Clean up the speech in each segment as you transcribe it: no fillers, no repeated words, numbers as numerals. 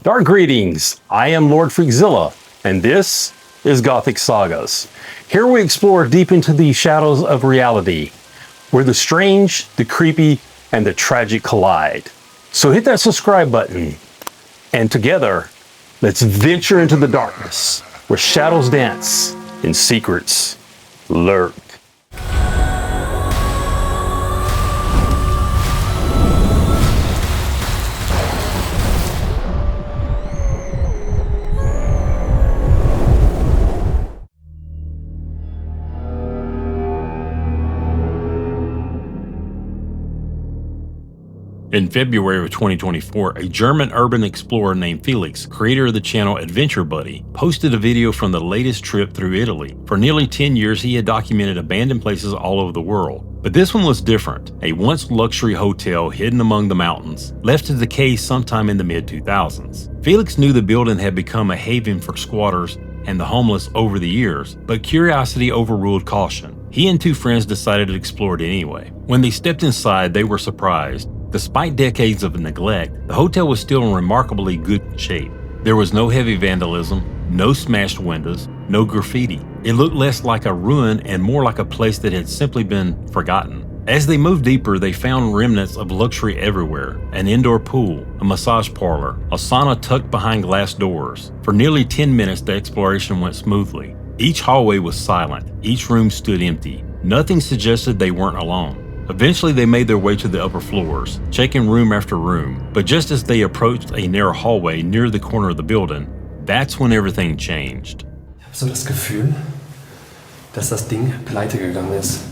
Dark greetings, I am Lord Freakzilla, and this is Gothic Sagas. Here we explore deep into the shadows of reality, where the strange, the creepy, and the tragic collide. So hit that subscribe button, and together, let's venture into the darkness, where shadows dance and secrets lurk. In February of 2024, a German urban explorer named Felix, creator of the channel Adventure Buddy, posted a video from the latest trip through Italy. For nearly 10 years, he had documented abandoned places all over the world. But this one was different. A once luxury hotel hidden among the mountains, left to decay sometime in the mid-2000s. Felix knew the building had become a haven for squatters and the homeless over the years, but curiosity overruled caution. He and two friends decided to explore it anyway. When they stepped inside, they were surprised. Despite decades of neglect, the hotel was still in remarkably good shape. There was no heavy vandalism, no smashed windows, no graffiti. It looked less like a ruin and more like a place that had simply been forgotten. As they moved deeper, they found remnants of luxury everywhere: an indoor pool, a massage parlor, a sauna tucked behind glass doors. For nearly 10 minutes, the exploration went smoothly. Each hallway was silent, each room stood empty. Nothing suggested they weren't alone. Eventually, they made their way to the upper floors, checking room after room. But just as they approached a narrow hallway near the corner of the building, that's when everything changed. Ich habe so das Gefühl, dass das Ding pleite gegangen ist.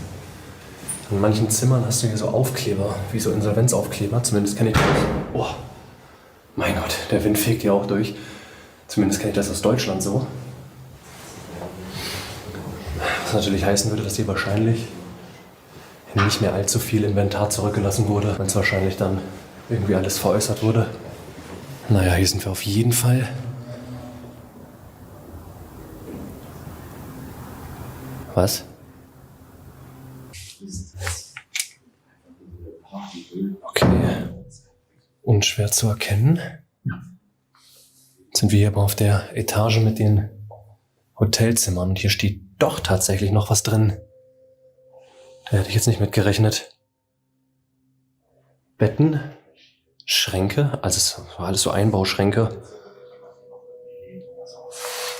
In manchen Zimmern hast du hier so Aufkleber, wie so Insolvenzaufkleber. Zumindest kenne ich das. Oh, mein Gott, der Wind fegt hier auch durch. Zumindest kenne ich das aus Deutschland so. Was natürlich heißen würde, dass hier wahrscheinlich nicht mehr allzu viel Inventar zurückgelassen wurde, wenn es wahrscheinlich dann irgendwie alles veräußert wurde. Naja, hier sind wir auf jeden Fall. Was? Okay. Unschwer zu erkennen. Jetzt sind wir hier aber auf der Etage mit den Hotelzimmern und hier steht doch tatsächlich noch was drin. Da hätte ich jetzt nicht mit gerechnet. Betten, Schränke, also es war alles so Einbauschränke.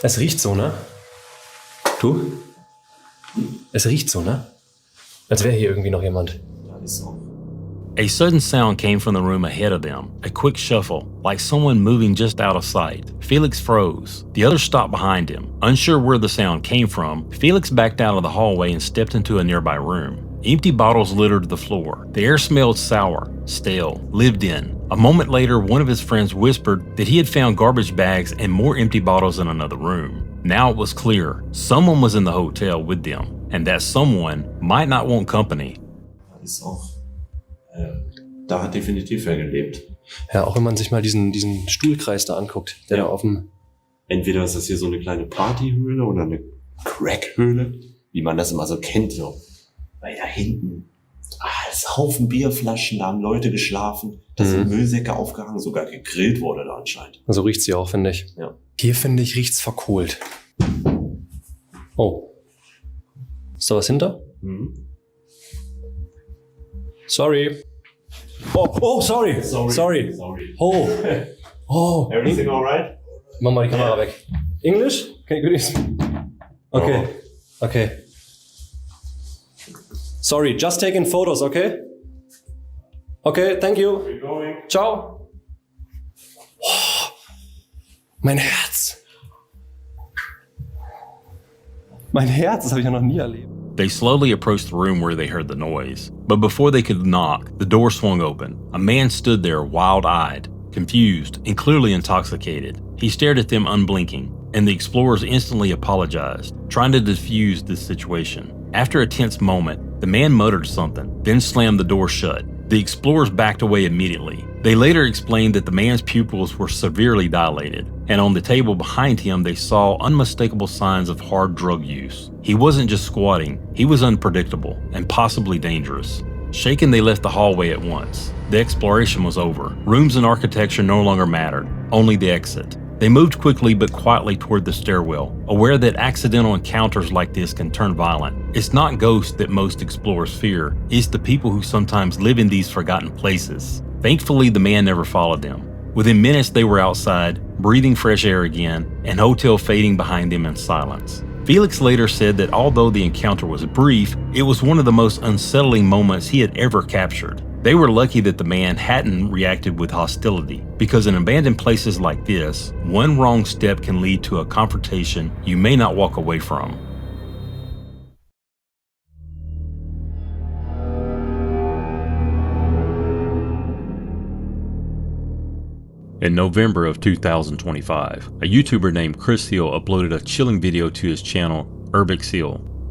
Es riecht so, ne? Du? Es riecht so, ne? Als wäre hier irgendwie noch jemand. A sudden sound came from the room ahead of them, a quick shuffle, like someone moving just out of sight. Felix froze. The others stopped behind him. Unsure where the sound came from, Felix backed out of the hallway and stepped into a nearby room. Empty bottles littered the floor. The air smelled sour, stale, lived in. A moment later, one of his friends whispered that he had found garbage bags and more empty bottles in another room. Now it was clear, someone was in the hotel with them, and that someone might not want company. Da hat definitiv wer gelebt. Ja, auch wenn man sich mal diesen Stuhlkreis da anguckt, der da auf dem... Entweder ist das hier so eine kleine Partyhöhle oder eine Crackhöhle, wie man das immer so kennt, so. Weil da hinten, ist Haufen Bierflaschen, da haben Leute geschlafen, da sind Müllsäcke aufgehangen, sogar gegrillt wurde da anscheinend. So riecht sie auch, finde ich. Ja. Hier, finde ich, riecht's verkohlt. Oh. Ist da was hinter? Sorry. Oh, sorry. Oh. Everything alright? Mach mal die Kamera weg. English? Can you do this? Okay. Oh. Okay. Sorry, just taking photos, okay? Okay, thank you. We're going. Ciao. Oh, mein Herz. Mein Herz, das habe ich ja noch nie erlebt. They slowly approached the room where they heard the noise. But before they could knock, the door swung open. A man stood there, wild-eyed, confused, and clearly intoxicated. He stared at them unblinking, and the explorers instantly apologized, trying to defuse the situation. After a tense moment, the man muttered something, then slammed the door shut. The explorers backed away immediately. They later explained that the man's pupils were severely dilated, and on the table behind him they saw unmistakable signs of hard drug use. He wasn't just squatting, he was unpredictable and possibly dangerous. Shaken, they left the hallway at once. The exploration was over. Rooms and architecture no longer mattered, only the exit. They moved quickly but quietly toward the stairwell, aware that accidental encounters like this can turn violent. It's not ghosts that most explorers fear, it's the people who sometimes live in these forgotten places. Thankfully, the man never followed them. Within minutes, they were outside, breathing fresh air again, and hotel fading behind them in silence. Felix later said that although the encounter was brief, it was one of the most unsettling moments he had ever captured. They were lucky that the man hadn't reacted with hostility, because in abandoned places like this, one wrong step can lead to a confrontation you may not walk away from. In November of 2025, a YouTuber named Chris Hill uploaded a chilling video to his channel, Urbex.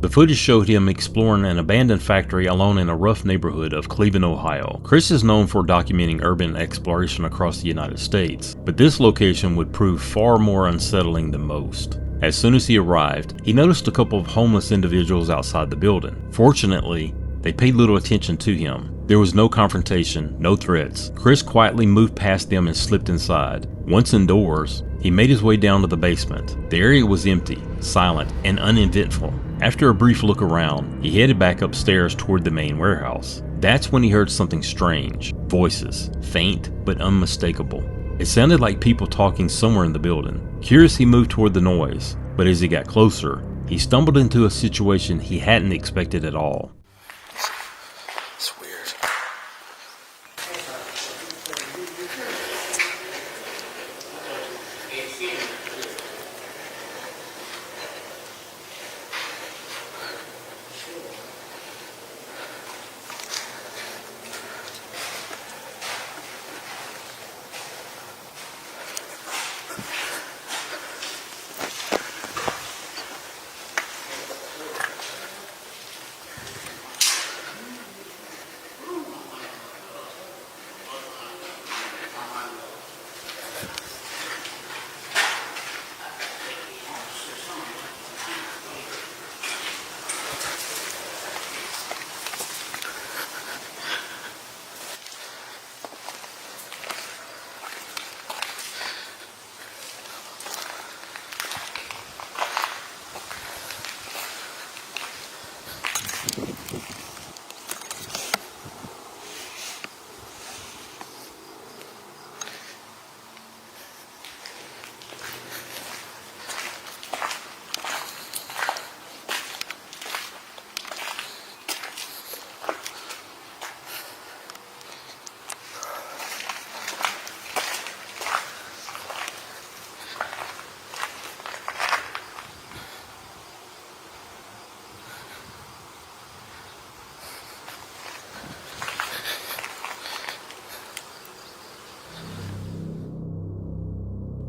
The footage showed him exploring an abandoned factory alone in a rough neighborhood of Cleveland, Ohio. Chris is known for documenting urban exploration across the United States, but this location would prove far more unsettling than most. As soon as he arrived, he noticed a couple of homeless individuals outside the building. Fortunately, they paid little attention to him. There was no confrontation, no threats. Chris quietly moved past them and slipped inside. Once indoors, he made his way down to the basement. The area was empty, silent, and uneventful. After a brief look around, he headed back upstairs toward the main warehouse. That's when he heard something strange. Voices, faint but unmistakable. It sounded like people talking somewhere in the building. Curious, he moved toward the noise, but as he got closer, he stumbled into a situation he hadn't expected at all. It's weird.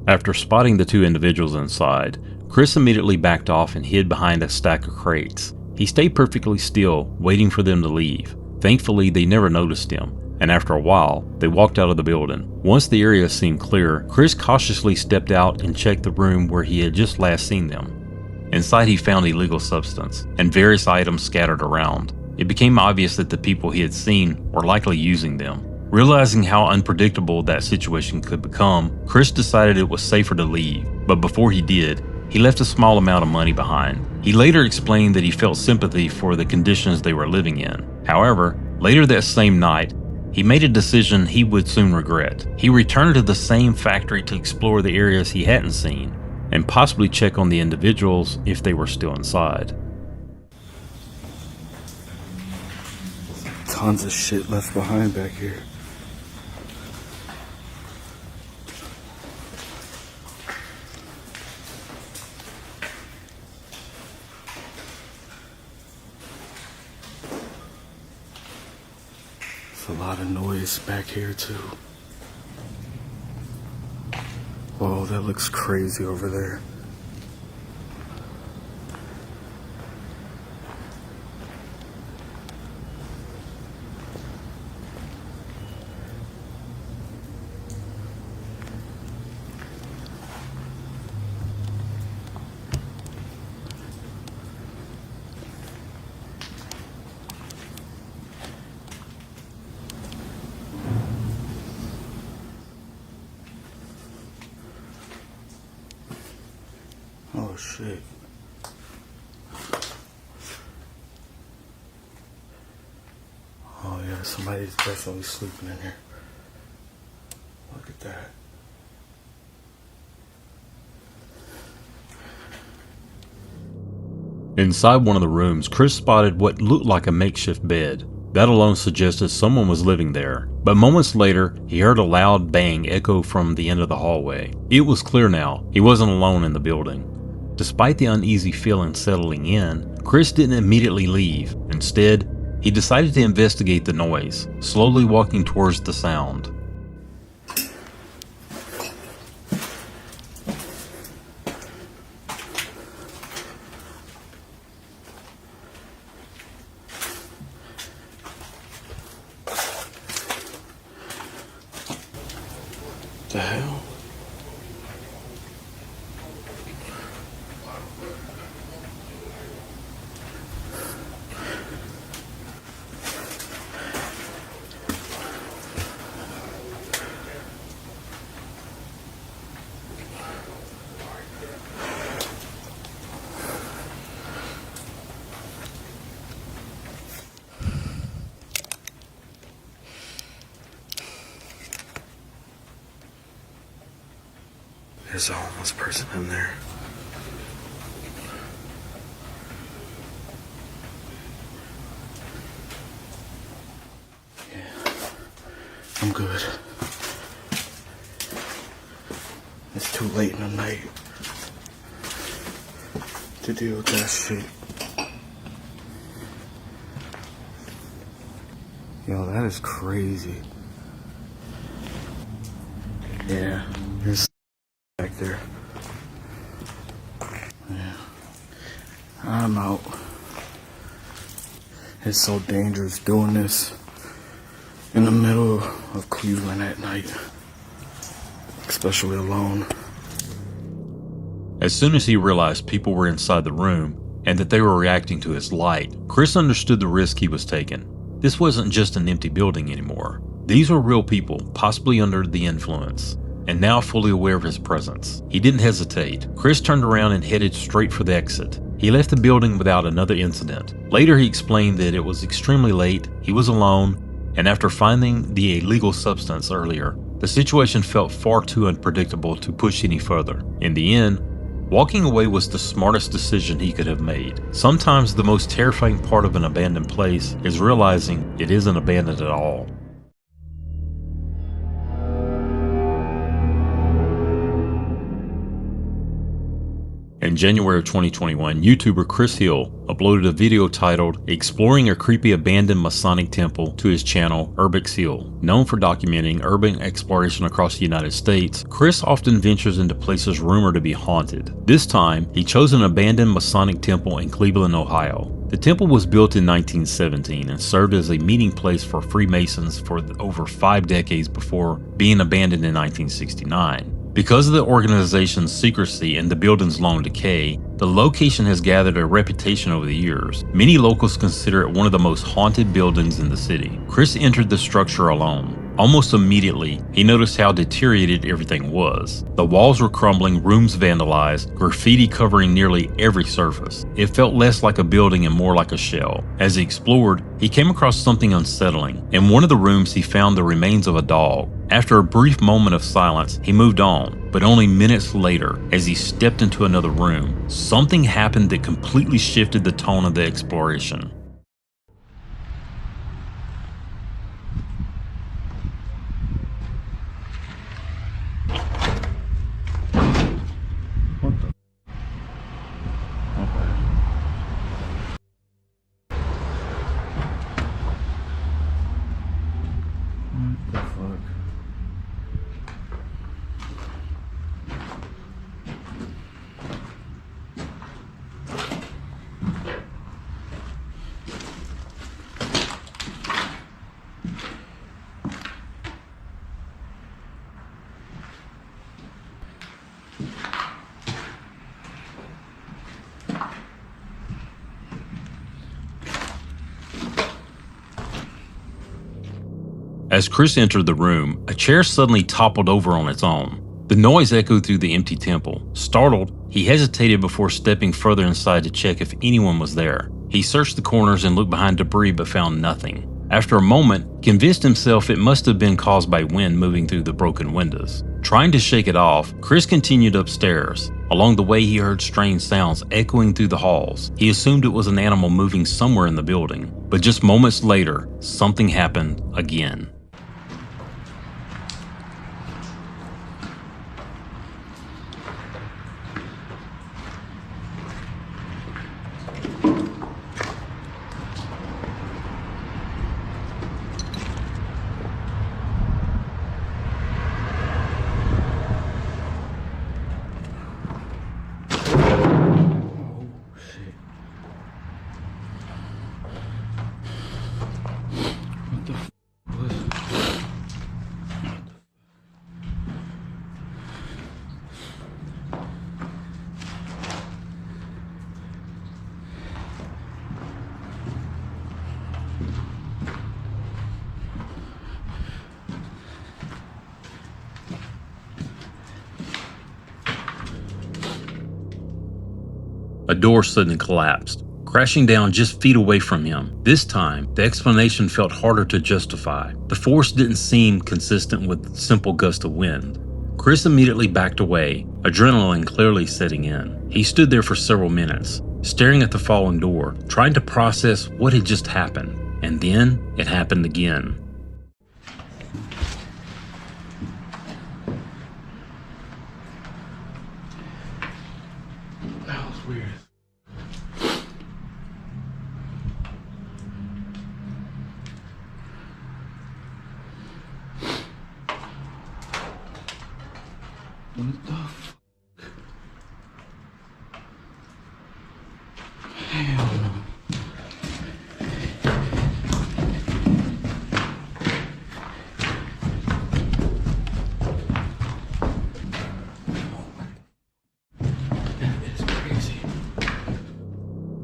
After spotting the two individuals inside, Chris immediately backed off and hid behind a stack of crates. He stayed perfectly still, waiting for them to leave. Thankfully, they never noticed him, and after a while, they walked out of the building. Once the area seemed clear, Chris cautiously stepped out and checked the room where he had just last seen them. Inside, he found illegal substance and various items scattered around. It became obvious that the people he had seen were likely using them. Realizing how unpredictable that situation could become, Chris decided it was safer to leave, but before he did, he left a small amount of money behind. He later explained that he felt sympathy for the conditions they were living in. However, later that same night, he made a decision he would soon regret. He returned to the same factory to explore the areas he hadn't seen, and possibly check on the individuals if they were still inside. Tons of shit left behind back here. A lot of noise back here too. Whoa, that looks crazy over there. Oh shit. Oh yeah, somebody's definitely sleeping in here. Look at that. Inside one of the rooms, Chris spotted what looked like a makeshift bed. That alone suggested someone was living there. But moments later, he heard a loud bang echo from the end of the hallway. It was clear now, he wasn't alone in the building. Despite the uneasy feeling settling in, Chris didn't immediately leave. Instead, he decided to investigate the noise, slowly walking towards the sound. The hell? There's a homeless person in there. Yeah, I'm good. It's too late in the night to deal with that shit. Yo, that is crazy. Yeah, there's back there. Yeah. I'm out. It's so dangerous doing this in the middle of Cleveland at night, especially alone. As soon as he realized people were inside the room and that they were reacting to his light, Chris understood the risk he was taking. This wasn't just an empty building anymore. These were real people, possibly under the influence, and now fully aware of his presence. He didn't hesitate. Chris turned around and headed straight for the exit. He left the building without another incident. Later he explained that it was extremely late, he was alone, and after finding the illegal substance earlier, the situation felt far too unpredictable to push any further. In the end, walking away was the smartest decision he could have made. Sometimes the most terrifying part of an abandoned place is realizing it isn't abandoned at all. In January of 2021, YouTuber Chris Hill uploaded a video titled "Exploring a Creepy Abandoned Masonic Temple" to his channel, Urbex Hill. Known for documenting urban exploration across the United States, Chris often ventures into places rumored to be haunted. This time, he chose an abandoned Masonic temple in Cleveland, Ohio. The temple was built in 1917 and served as a meeting place for Freemasons for over 5 decades before being abandoned in 1969. Because of the organization's secrecy and the building's long decay, the location has gathered a reputation over the years. Many locals consider it one of the most haunted buildings in the city. Chris entered the structure alone. Almost immediately, he noticed how deteriorated everything was. The walls were crumbling, rooms vandalized, graffiti covering nearly every surface. It felt less like a building and more like a shell. As he explored, he came across something unsettling. In one of the rooms, he found the remains of a dog. After a brief moment of silence, he moved on, but only minutes later, as he stepped into another room, something happened that completely shifted the tone of the exploration. As Chris entered the room, a chair suddenly toppled over on its own. The noise echoed through the empty temple. Startled, he hesitated before stepping further inside to check if anyone was there. He searched the corners and looked behind debris but found nothing. After a moment, he convinced himself it must have been caused by wind moving through the broken windows. Trying to shake it off, Chris continued upstairs. Along the way, he heard strange sounds echoing through the halls. He assumed it was an animal moving somewhere in the building. But just moments later, something happened again. A door suddenly collapsed, crashing down just feet away from him. This time, the explanation felt harder to justify. The force didn't seem consistent with simple gust of wind. Chris immediately backed away, adrenaline clearly setting in. He stood there for several minutes, staring at the fallen door, trying to process what had just happened. And then, it happened again. That was weird. What the fuck? Hell no.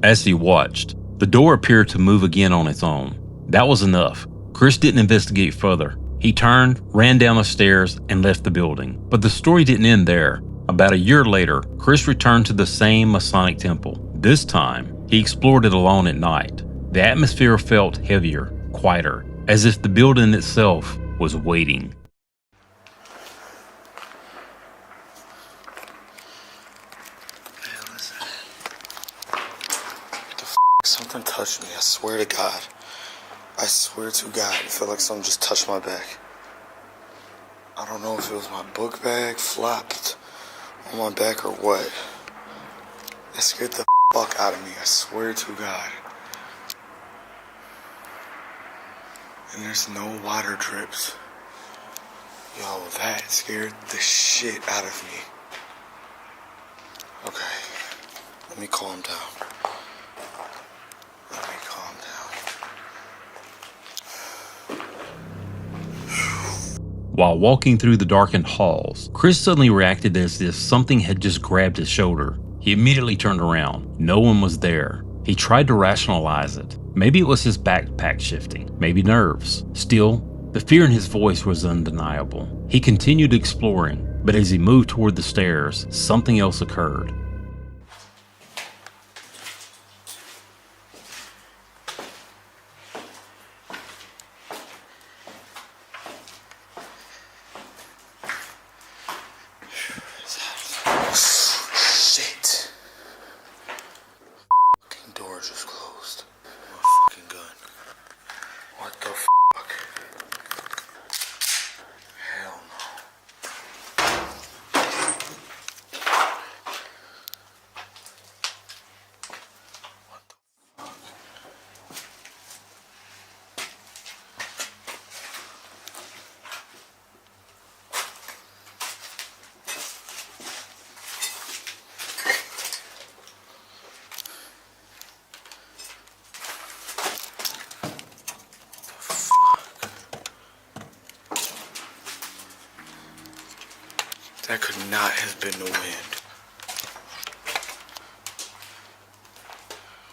As he watched, the door appeared to move again on its own. That was enough. Chris didn't investigate further. He turned, ran down the stairs, and left the building. But the story didn't end there. About a year later, Chris returned to the same Masonic temple. This time, he explored it alone at night. The atmosphere felt heavier, quieter, as if the building itself was waiting. Something touched me, I swear to God. I swear to God, I feel like something just touched my back. I don't know if it was my book bag flopped on my back or what. It scared the fuck out of me, I swear to God. And there's no water drips. Yo, that scared the shit out of me. Okay, let me calm down. Let me calm down. While walking through the darkened halls, Chris suddenly reacted as if something had just grabbed his shoulder. He immediately turned around. No one was there. He tried to rationalize it. Maybe it was his backpack shifting, maybe nerves. Still, the fear in his voice was undeniable. He continued exploring, but as he moved toward the stairs, something else occurred. Shit. Fucking door just closed. My fucking gun. What the fuck? Hell no. What the fuck? That could not have been the wind.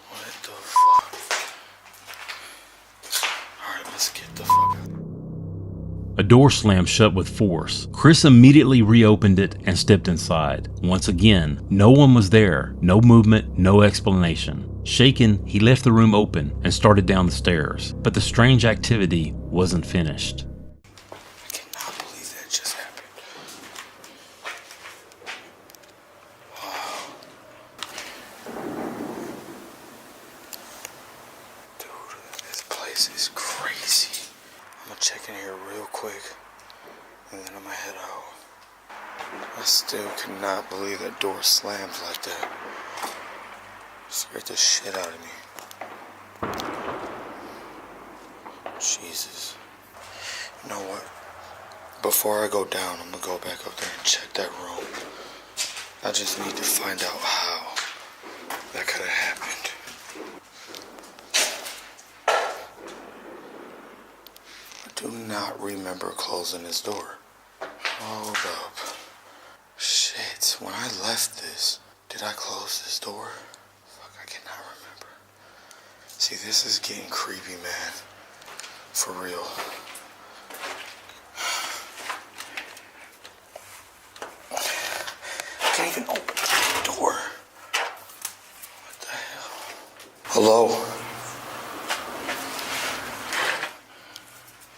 What the fuck? Alright, let's get the fuck out. A door slammed shut with force. Chris immediately reopened it and stepped inside. Once again, no one was there. No movement, no explanation. Shaken, he left the room open and started down the stairs. But the strange activity wasn't finished. I cannot believe that just happened. Wow. Dude, this place is crazy. I'm gonna check in here real quick, and then I'm gonna head out. I still cannot believe that door slammed like that. Scared the shit out of me. Jesus. You know what? Before I go down, I'm gonna go back up there and check that room. I just need to find out how that could have happened. I do not remember closing this door. Hold up. Shit, when I left this, did I close this door? Fuck, I cannot remember. See, this is getting creepy, man. For real. I can't even open the door. What the hell? Hello?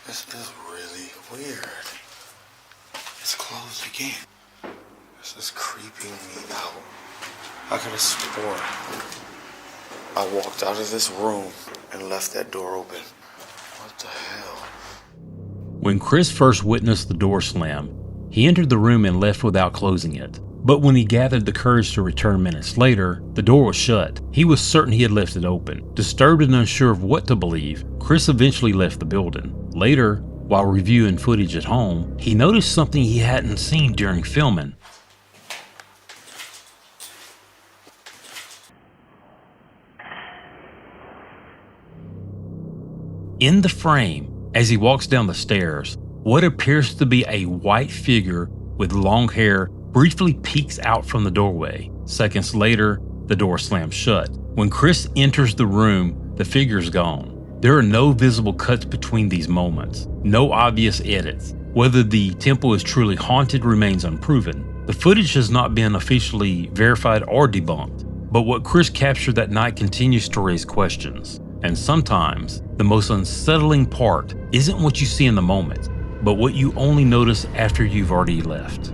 This is really weird. It's closed again. This is creeping me out. I could have sworn I walked out of this room and left that door open. What the hell? When Chris first witnessed the door slam, he entered the room and left without closing it. But when he gathered the courage to return minutes later, the door was shut. He was certain he had left it open. Disturbed and unsure of what to believe, Chris eventually left the building. Later, while reviewing footage at home, he noticed something he hadn't seen during filming. In the frame, as he walks down the stairs, what appears to be a white figure with long hair briefly peeks out from the doorway. Seconds later, the door slams shut. When Chris enters the room, the figure's gone. There are no visible cuts between these moments, no obvious edits. Whether the temple is truly haunted remains unproven. The footage has not been officially verified or debunked, but what Chris captured that night continues to raise questions. And sometimes, the most unsettling part isn't what you see in the moment, but what you only notice after you've already left.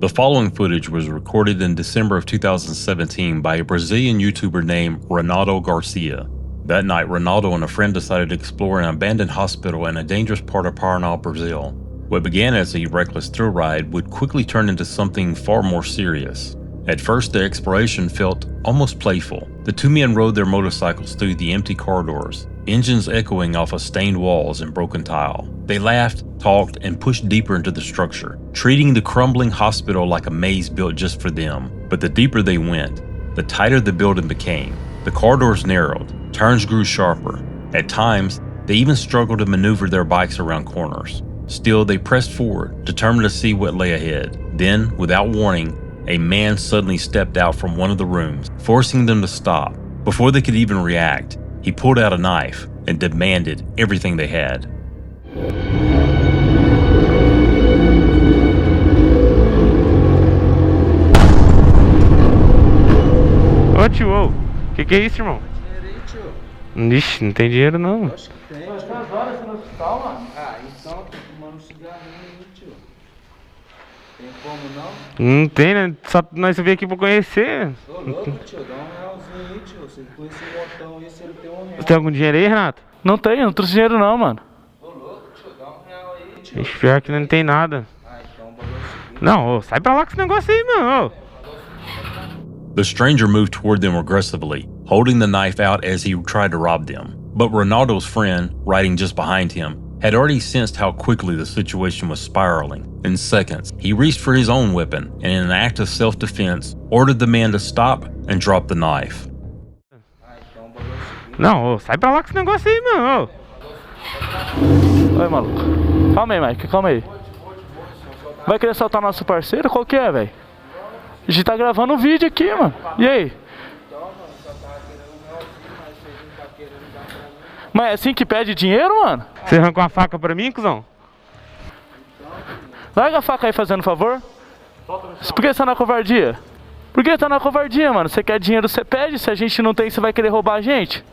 The following footage was recorded in December of 2017 by a Brazilian YouTuber named Ronaldo Garcia. That night, Ronaldo and a friend decided to explore an abandoned hospital in a dangerous part of Paranormal, Brazil. What began as a reckless thrill ride would quickly turn into something far more serious. At first, the exploration felt almost playful. The two men rode their motorcycles through the empty corridors, engines echoing off of stained walls and broken tile. They laughed, talked, and pushed deeper into the structure, treating the crumbling hospital like a maze built just for them. But the deeper they went, the tighter the building became. The corridors narrowed, turns grew sharper. At times, they even struggled to maneuver their bikes around corners. Still, they pressed forward, determined to see what lay ahead. Then, without warning, a man suddenly stepped out from one of the rooms, forcing them to stop. Before they could even react, he pulled out a knife and demanded everything they had. Ô tio, ô, que é isso, irmão? Ixi, não tem dinheiro não. Acho que tem. Mas quantas horas você no hospital, mano? Ah, então tô fumando um cigarrinho aí, tio. Tem como não? Não tem, né? Só nós veio aqui pra conhecer. Tô louco, tio. Dá um realzinho aí, tio. Você com esse montão aí, você não tem um real. Você tem algum dinheiro aí, Renato? Não tem, não trouxe dinheiro não, mano. Tô louco, tio. Dá um real aí, tio. Ixi, pior que não tem nada. Ah, então o bagulho é o seguinte. Não, ô, sai pra lá com esse negócio aí, mano. Ô. The stranger moved toward them aggressively, holding the knife out as he tried to rob them. But Ronaldo's friend, riding just behind him, had already sensed how quickly the situation was spiraling. In seconds, he reached for his own weapon and in an act of self-defense, ordered the man to stop and drop the knife. Ah, então o bagulho é o seguinte. Não, ô, sai pra lá com esse negócio aí, mano. Ô. Oi, maluco. Calma aí, Mike, calma aí. Vai querer soltar nosso parceiro? Qual que é, velho? A gente tá gravando um vídeo aqui, mano. E aí? Mas é assim que pede dinheiro, mano? Você arrancou uma faca pra mim, cuzão? Larga a faca aí, fazendo favor. Por que você tá na covardia? Por que tá na covardia, mano? Você quer dinheiro, você pede. Se a gente não tem, você vai querer roubar a gente?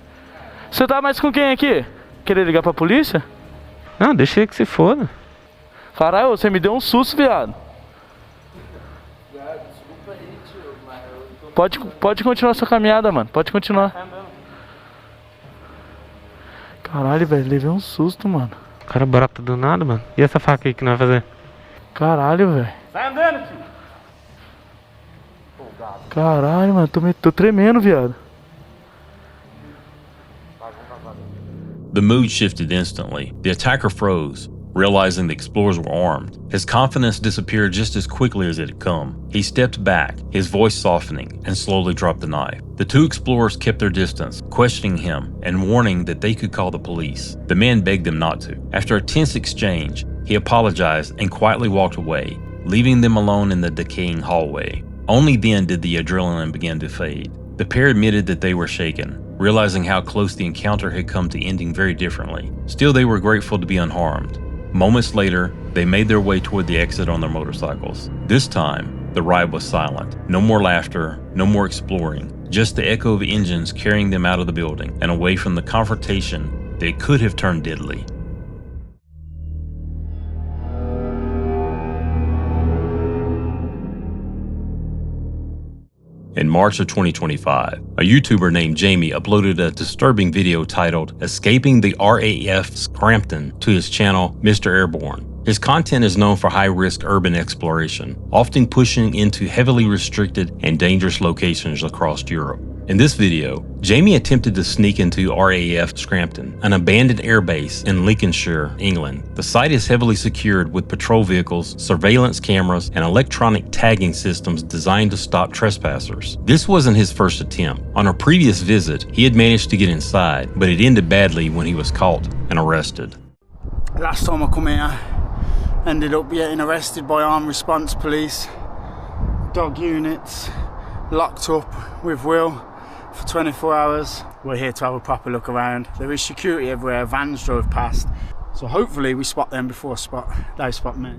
Você tá mais com quem aqui? Querer ligar pra polícia? Não, deixa ele que se foda. Caralho, você me deu um susto, viado. Pode continuar sua caminhada, mano. Pode continuar. Caralho, velho, levei um susto, mano. O cara brota do nada, mano. E essa faca aí que nós vai fazer? Caralho, velho. Sai andando, tio. Caralho, mano, tô tremendo, viado. The mood shifted instantly. The attacker froze, realizing the explorers were armed. His confidence disappeared just as quickly as it had come. He stepped back, his voice softening, and slowly dropped the knife. The two explorers kept their distance, questioning him and warning that they could call the police. The man begged them not to. After a tense exchange, he apologized and quietly walked away, leaving them alone in the decaying hallway. Only then did the adrenaline begin to fade. The pair admitted that they were shaken, realizing how close the encounter had come to ending very differently. Still, they were grateful to be unharmed. Moments later, they made their way toward the exit on their motorcycles. This time, the ride was silent. No more laughter, no more exploring, just the echo of engines carrying them out of the building and away from the confrontation that could have turned deadly. In March of 2025, a YouTuber named Jamie uploaded a disturbing video titled Escaping the RAF Scranton to his channel, Mr. Airborne. His content is known for high-risk urban exploration, often pushing into heavily restricted and dangerous locations across Europe. In this video, Jamie attempted to sneak into RAF Scranton, an abandoned airbase in Lincolnshire, England. The site is heavily secured with patrol vehicles, surveillance cameras, and electronic tagging systems designed to stop trespassers. This wasn't his first attempt. On a previous visit, he had managed to get inside, but it ended badly when he was caught and arrested. Last time I come here, ended up getting arrested by armed response police, dog units, locked up with Will for 24 hours. We're here to have a proper look around. There is security everywhere, vans drove past. So hopefully we spot them before they spot me.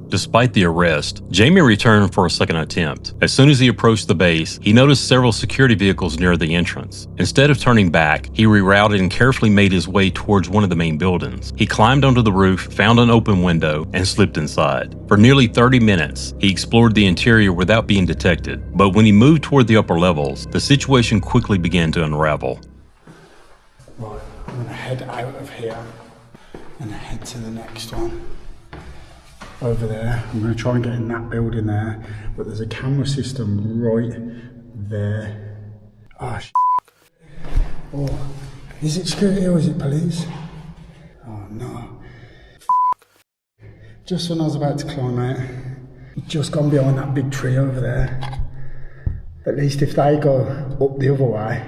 Despite the arrest, Jamie returned for a second attempt. As soon as he approached the base, he noticed several security vehicles near the entrance. Instead of turning back, he rerouted and carefully made his way towards one of the main buildings. He climbed onto the roof, found an open window, and slipped inside. For nearly 30 minutes, he explored the interior without being detected. But when he moved toward the upper levels, the situation quickly began to unravel. Right, I'm gonna head out of here and head to the next one. Over there, I'm going to try and get in that building there, but there's a camera system right there. Oh, oh, is it security or is it police? Oh no. Just when I was about to climb out, it's just gone behind that big tree over there. At least if they go up the other way,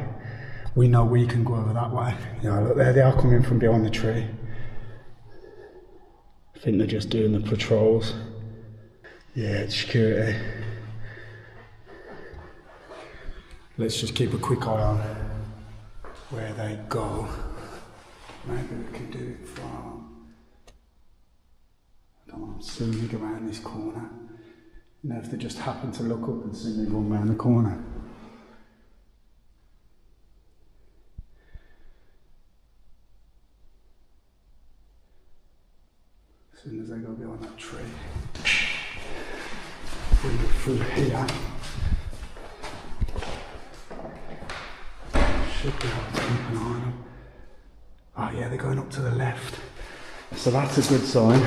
we know we can go over that way. Yeah, look there, they are coming from behind the tree. I think they're just doing the patrols. Yeah, it's security. Let's just keep a quick eye on where they go. Maybe we can do it from... I don't want to see me go around this corner. You know, if they just happen to look up and see me run around the corner. As soon as I go behind that tree, bring it through here. Should be able to keep an eye on them. Oh yeah, they're going up to the left. So that's a good sign.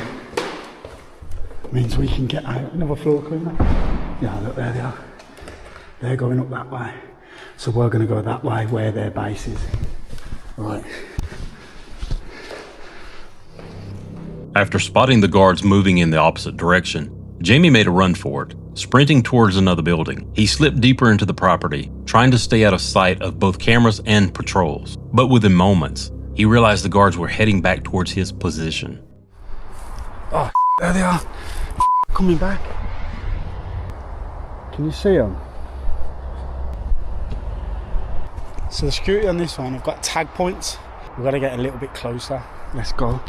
Means we can get out. Another floor cleaner. Yeah, look, there they are. They're going up that way. So we're going to go that way where their base is. Right. After spotting the guards moving in the opposite direction, Jamie made a run for it, sprinting towards another building. He slipped deeper into the property, trying to stay out of sight of both cameras and patrols. But within moments, he realized the guards were heading back towards his position. Oh, there they are. Coming back. Can you see them? So the security on this one, I've got tag points. We've got to get a little bit closer. Let's go.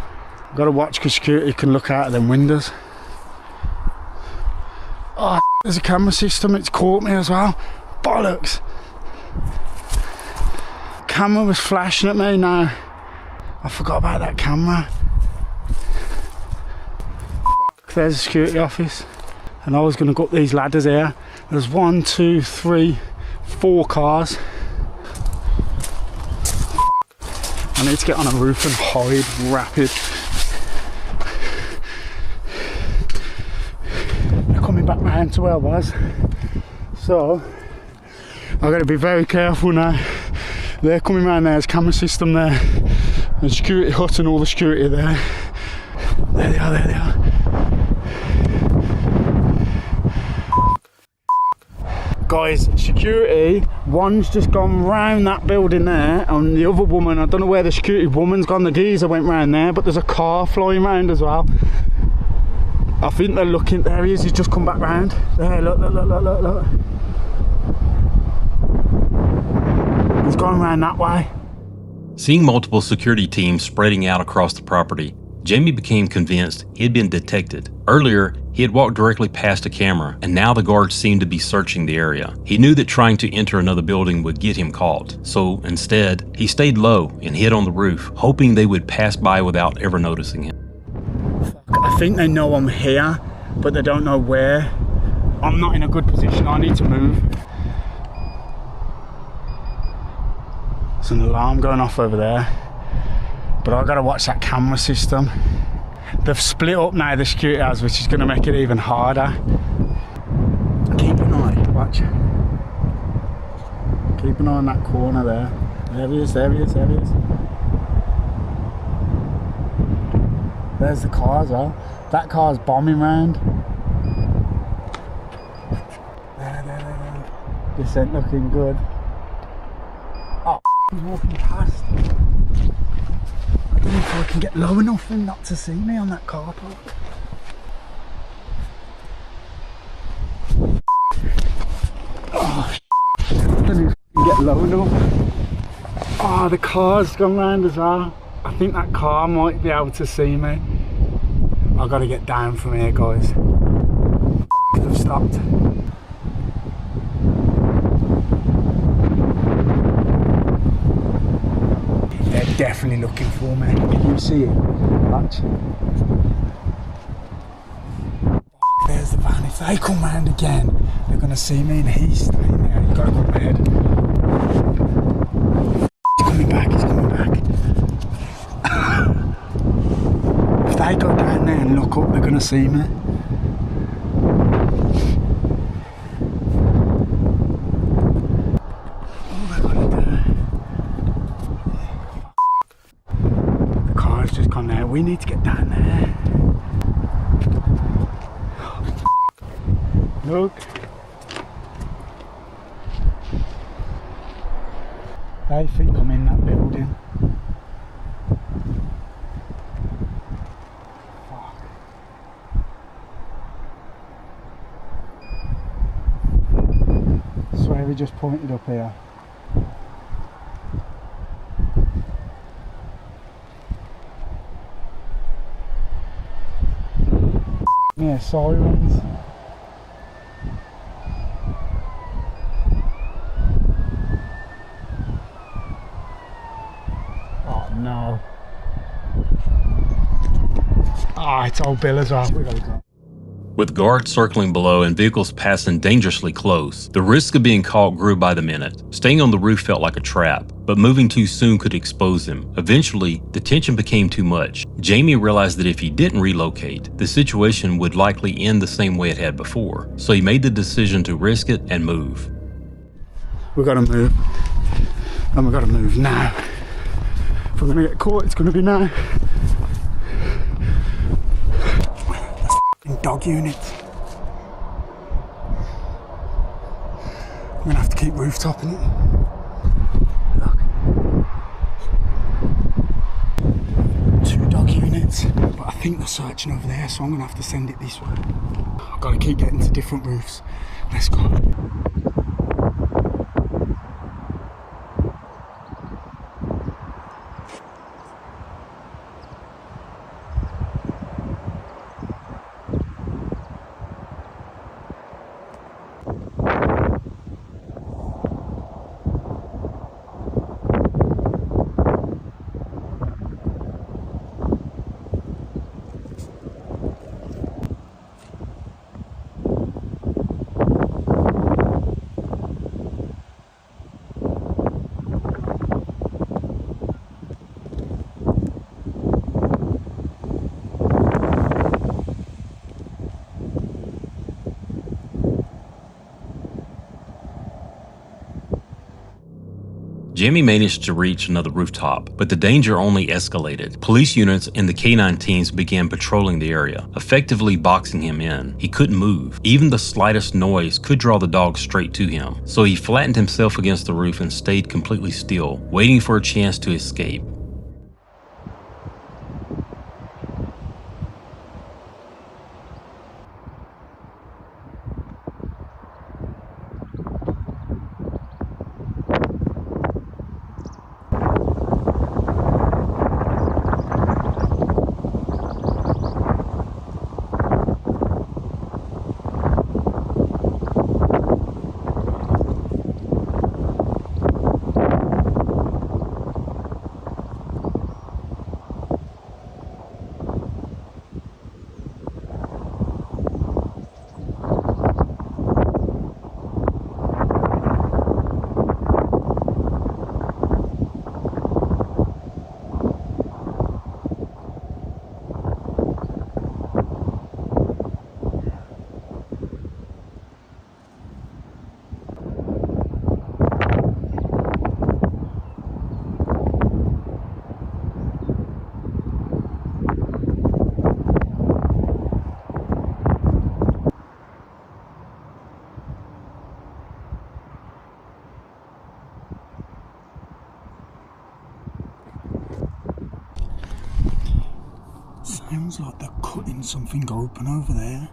I've got to watch because security can look out of them windows. Oh, there's a camera system, it's caught me as well. Bollocks. Camera was flashing at me now. I forgot about that camera. There's a security office. And I was going to go up these ladders here. There's 1, 2, 3, 4 cars. I need to get on a roof and hide rapid. They're coming back round to where I was. So, I've got to be very careful now. They're coming round there, there's a camera system there. And security hut and all the security there. There they are, there they are. Guys, security, one's just gone round that building there, and the other woman, I don't know where the security woman's gone, the geezer went round there, but there's a car flying round as well. I think they're looking, there he is, he's just come back round. There, look, look, look, look, look, look. He's going round that way. Seeing multiple security teams spreading out across the property, Jamie became convinced he had been detected. Earlier, he had walked directly past a camera, and now the guards seemed to be searching the area. He knew that trying to enter another building would get him caught, so instead, he stayed low and hid on the roof, hoping they would pass by without ever noticing him. I think they know I'm here, but they don't know where. I'm not in a good position, I need to move. There's an alarm going off over there, but I've got to watch that camera system. They've split up now, the security hours, which is going to make it even harder. Keep an eye, watch. Keep an eye on that corner there. There he is, there he is, there he is. There's the car as well. That car's bombing round. There. This ain't looking good. Oh, he's walking past. I don't know if I can get low enough for him not to see me on that car park. Oh, I don't know if I can get low enough. Oh, the car's gone round as well. I think that car might be able to see me. I've got to get down from here, guys. They've stopped. They're definitely looking for me. Can you see it? Watch. There's the van. If they come round again, they're going to see me and he's staying there. You've got to go to bed. He's coming back, he's coming back. If they go down there and look up, they're going to see me. All they're going to do. The car's just gone there. We need to get down there. Look. They think I'm in that building. Fuck. I swear he just pointed up here. Yeah, sirens. No. Ah, it's old Bill as well. We gotta go. With guards circling below and vehicles passing dangerously close, the risk of being caught grew by the minute. Staying on the roof felt like a trap, but moving too soon could expose him. Eventually, the tension became too much. Jamie realized that if he didn't relocate, the situation would likely end the same way it had before, so he made the decision to risk it and move. We gotta move. And we gotta move now. If we're gonna get caught, it's gonna be now. Dog unit. I'm gonna have to keep rooftoping it. Look. 2 dog units, but I think they're searching over there, so I'm gonna have to send it this way. I've gotta keep getting to different roofs. Let's go. Jamie managed to reach another rooftop, but the danger only escalated. Police units and the canine teams began patrolling the area, effectively boxing him in. He couldn't move. Even the slightest noise could draw the dog straight to him, so he flattened himself against the roof and stayed completely still, waiting for a chance to escape. Sounds like they're cutting something open over there.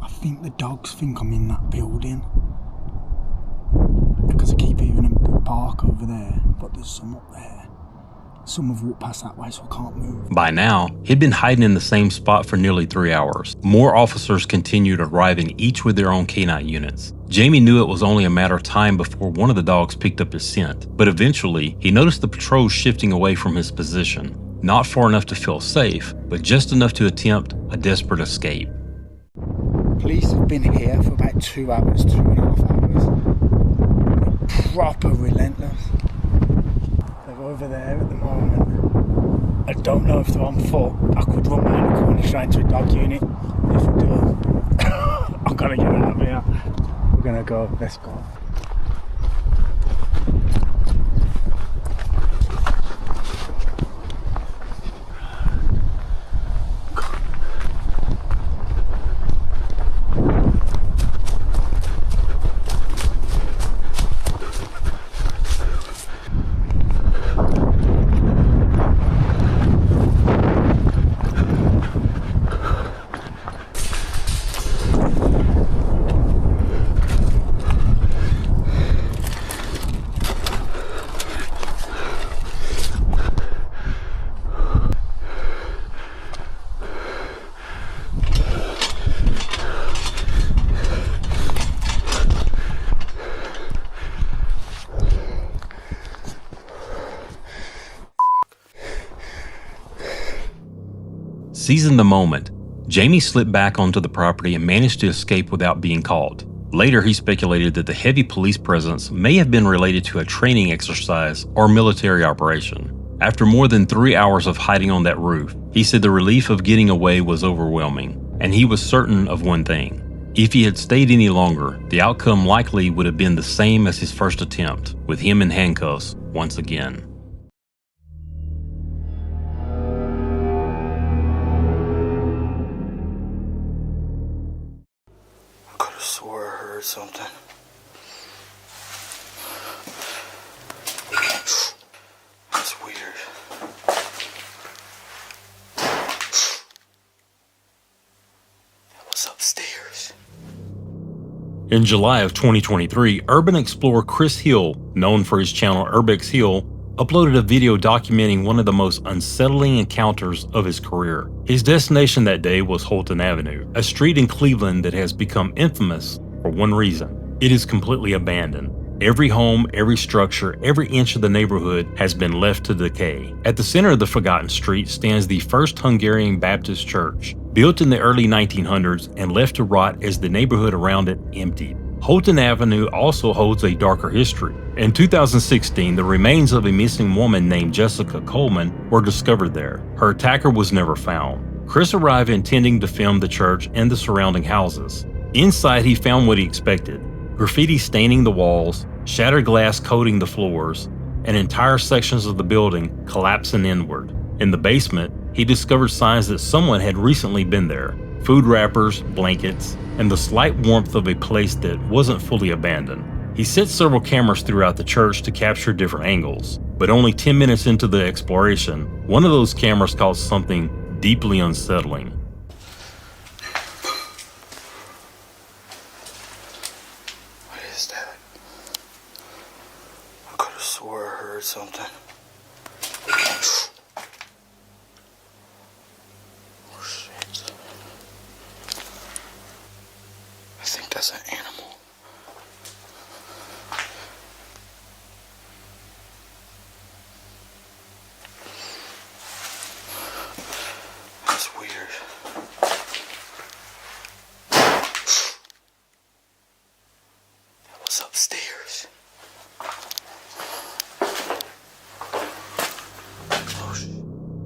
I think the dogs think I'm in that building. Because I keep hearing them bark over there, but there's some up there. Some have walked past that way, so I can't move. By now, he'd been hiding in the same spot for nearly 3 hours. More officers continued arriving, each with their own canine units. Jamie knew it was only a matter of time before one of the dogs picked up his scent, but eventually, he noticed the patrol shifting away from his position. Not far enough to feel safe, but just enough to attempt a desperate escape. Police have been here for about 2 hours, 2.5 hours. They're proper relentless. They're over there at the moment. I don't know if they're on foot. I could run round the corner straight to a dog unit. If I do, I'm gonna get out of here. We're gonna go, let's go. Seizing the moment, Jamie slipped back onto the property and managed to escape without being caught. Later, he speculated that the heavy police presence may have been related to a training exercise or military operation. After more than 3 hours of hiding on that roof, he said the relief of getting away was overwhelming, and he was certain of one thing. If he had stayed any longer, the outcome likely would have been the same as his first attempt, with him in handcuffs once again. I swore I heard something. That's weird. That was upstairs. In July of 2023, urban explorer Chris Hill, known for his channel Urbex Hill, uploaded a video documenting one of the most unsettling encounters of his career. His destination that day was Holton Avenue, a street in Cleveland that has become infamous for one reason. It is completely abandoned. Every home, every structure, every inch of the neighborhood has been left to decay. At the center of the forgotten street stands the First Hungarian Baptist Church, built in the early 1900s and left to rot as the neighborhood around it emptied. Holton Avenue also holds a darker history. In 2016, the remains of a missing woman named Jessica Coleman were discovered there. Her attacker was never found. Chris arrived intending to film the church and the surrounding houses. Inside, he found what he expected: graffiti staining the walls, shattered glass coating the floors, and entire sections of the building collapsing inward. In the basement, he discovered signs that someone had recently been there. Food wrappers, blankets, and the slight warmth of a place that wasn't fully abandoned. He set several cameras throughout the church to capture different angles, but only 10 minutes into the exploration, one of those cameras caught something deeply unsettling. What is that? I could have swore I heard something. Oh shit. I think that's an animal. That's weird. That was upstairs. Oh shit.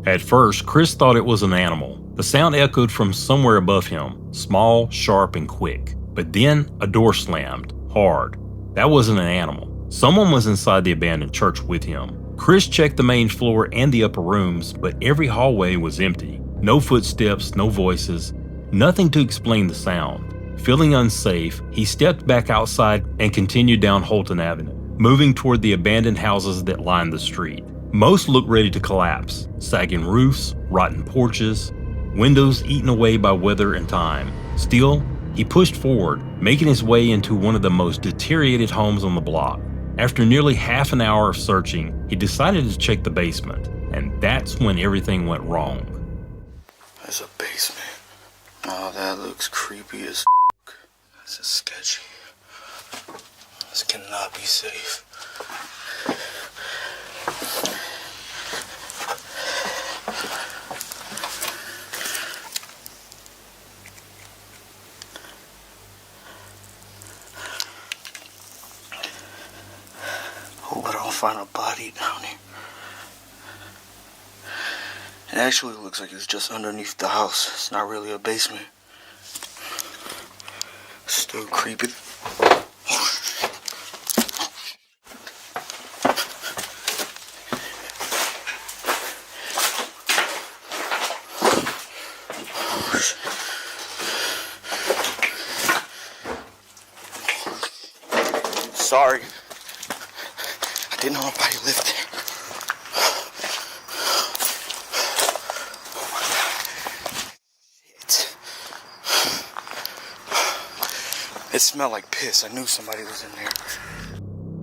At first, Chris thought it was an animal. The sound echoed from somewhere above him, small, sharp, and quick. But then a door slammed, hard. That wasn't an animal. Someone was inside the abandoned church with him. Chris checked the main floor and the upper rooms, but every hallway was empty. No footsteps, no voices, nothing to explain the sound. Feeling unsafe, he stepped back outside and continued down Holton Avenue, moving toward the abandoned houses that lined the street. Most looked ready to collapse, sagging roofs, rotten porches, windows eaten away by weather and time. Still, he pushed forward, making his way into one of the most deteriorated homes on the block. After nearly half an hour of searching, he decided to check the basement, and that's when everything went wrong. There's a basement. Oh, that looks creepy as f***. This is sketchy. This cannot be safe. Hope I don't find a body down here. It actually looks like it's just underneath the house. It's not really a basement. Still creepy. Sorry. I didn't know nobody lived there. It smelled like piss. I knew somebody was in there.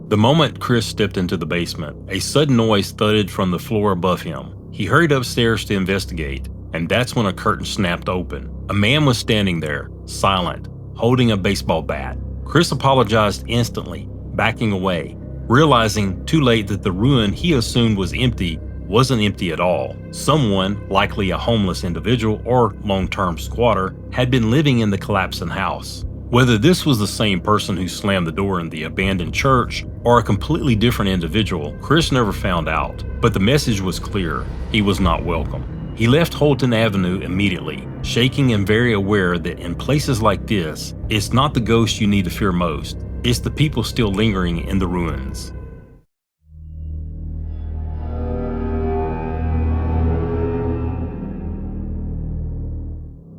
The moment Chris stepped into the basement, a sudden noise thudded from the floor above him. He hurried upstairs to investigate, and that's when a curtain snapped open. A man was standing there, silent, holding a baseball bat. Chris apologized instantly, backing away, realizing too late that the ruin he assumed was empty wasn't empty at all. Someone, likely a homeless individual or long-term squatter, had been living in the collapsing house. Whether this was the same person who slammed the door in the abandoned church or a completely different individual, Chris never found out. But the message was clear: he was not welcome. He left Holton Avenue immediately, shaking and very aware that in places like this, it's not the ghosts you need to fear most, it's the people still lingering in the ruins.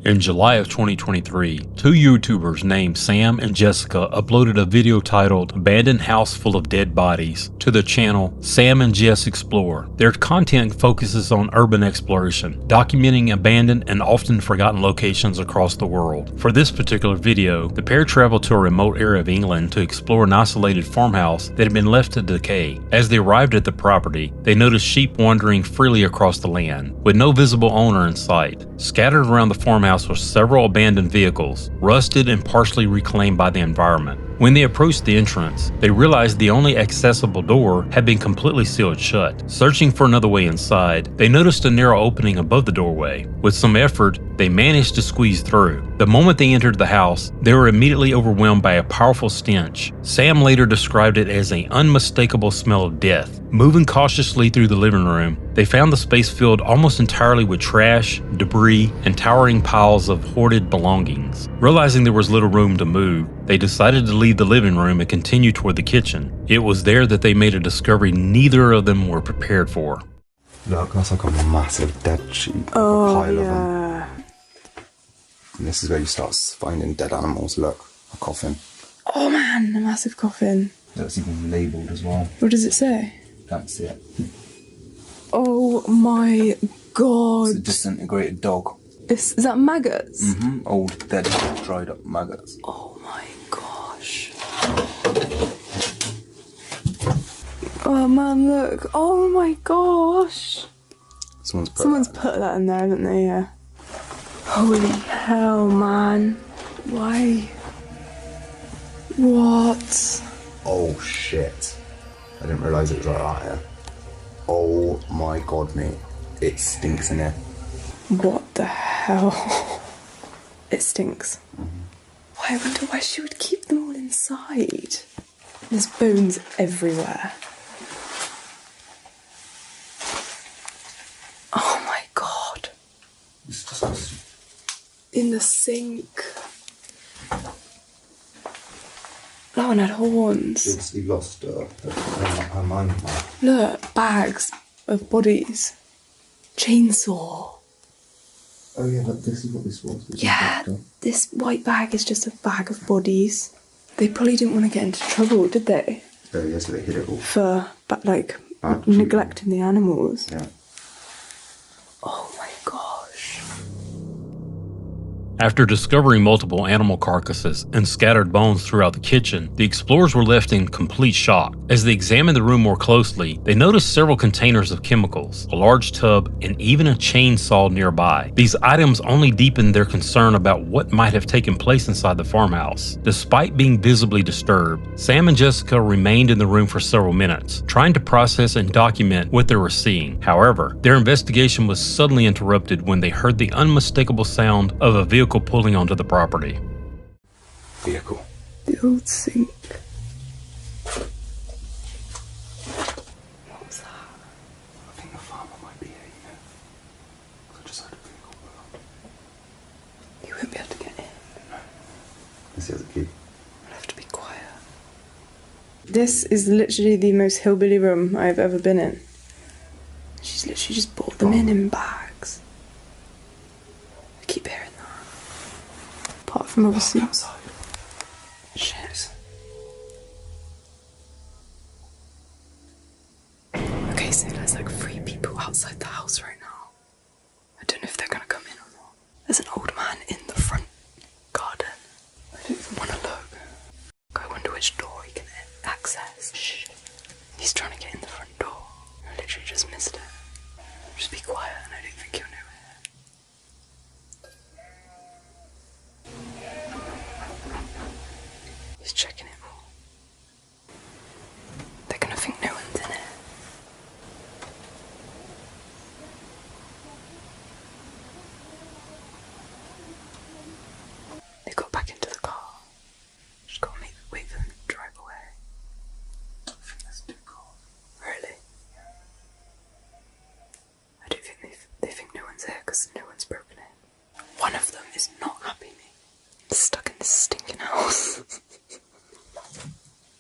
In July of 2023, two YouTubers named Sam and Jessica uploaded a video titled "Abandoned House Full of Dead Bodies" to the channel Sam and Jess Explore. Their content focuses on urban exploration, documenting abandoned and often forgotten locations across the world. For this particular video, the pair traveled to a remote area of England to explore an isolated farmhouse that had been left to decay. As they arrived at the property, they noticed sheep wandering freely across the land, with no visible owner in sight. Scattered around the farmhouse were several abandoned vehicles, rusted and partially reclaimed by the environment. When they approached the entrance, they realized the only accessible door had been completely sealed shut. Searching for another way inside, they noticed a narrow opening above the doorway. With some effort, they managed to squeeze through. The moment they entered the house, they were immediately overwhelmed by a powerful stench. Sam later described it as an unmistakable smell of death. Moving cautiously through the living room, they found the space filled almost entirely with trash, debris, and towering piles of hoarded belongings. Realizing there was little room to move, they decided to leave the living room and continue toward the kitchen. It was there that they made a discovery neither of them were prepared for. Look, that's like a massive dead sheep. Like a pile of them. And this is where you start finding dead animals. Look, a coffin. Oh man, a massive coffin. That's even labelled as well. What does it say? That's it. Oh my god. It's a disintegrated dog. Is that maggots? Old, dead, dried up maggots. Oh my gosh. Oh man, look. Oh my gosh. Someone's put that in there, haven't they? Yeah. Holy hell, man. Why? What? Oh shit. I didn't realise it was like that here. Oh my god, mate. It stinks in here. What the hell? It stinks. I wonder why she would keep them all inside. There's bones everywhere. Oh my god. It's disgusting. In the sink. That one had horns. She obviously lost her mind. Look, bags of bodies. Chainsaw. Oh yeah, look, this is what this was. Yeah, this white bag is just a bag of bodies. They probably didn't want to get into trouble, did they? Oh yeah, so they hid it all. For, neglecting the animals. Yeah. Oh my gosh. After discovering multiple animal carcasses and scattered bones throughout the kitchen, the explorers were left in complete shock. As they examined the room more closely, they noticed several containers of chemicals, a large tub, and even a chainsaw nearby. These items only deepened their concern about what might have taken place inside the farmhouse. Despite being visibly disturbed, Sam and Jessica remained in the room for several minutes, trying to process and document what they were seeing. However, their investigation was suddenly interrupted when they heard the unmistakable sound of a vehicle pulling onto the property. Vehicle. The old sink. What was that? I think the farmer might be here, you know. I just heard a vehicle pull up. You won't be able to get in. No. Unless he has a key. I'll have to be quiet. This is literally the most hillbilly room I've ever been in. She's literally just brought them in bags. I keep hearing that. Apart from obviously outside. Shit. Okay, so there's like 3 people outside the house right now. I don't know if they're gonna come in or not. There's an old man in the front garden. I don't even want to look. I wonder which door he can access. Shh. He's trying to get in the front door. I literally just missed it. Just be quiet and I don't think he'll know it. He's checking it all. They're gonna think no one's in it. They got back into the car. Just gotta wait for them to drive away. I think that's too cold. Really? I don't think they think no one's there because no one's broken in. One of them is not happy me. I'm stuck in this stinking house.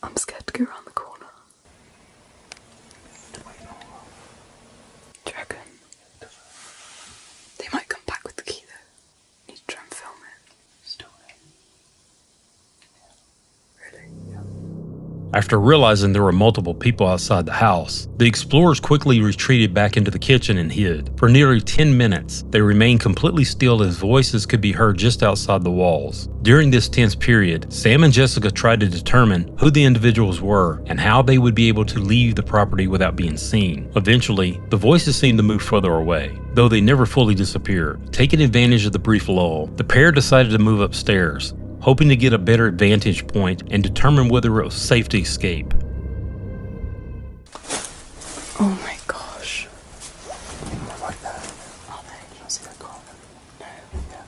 I'm scared to go around the corner. Do you reckon? They might come back with the key though. Need to try and film it. Still there. Really? After realizing there were multiple people outside the house, the explorers quickly retreated back into the kitchen and hid. For nearly 10 minutes, they remained completely still as voices could be heard just outside the walls. During this tense period, Sam and Jessica tried to determine who the individuals were and how they would be able to leave the property without being seen. Eventually, the voices seemed to move further away, though they never fully disappeared. Taking advantage of the brief lull, the pair decided to move upstairs, hoping to get a better vantage point and determine whether it was safe to escape. Oh my gosh. Right there. Are they? Can I see that car? No. Yeah.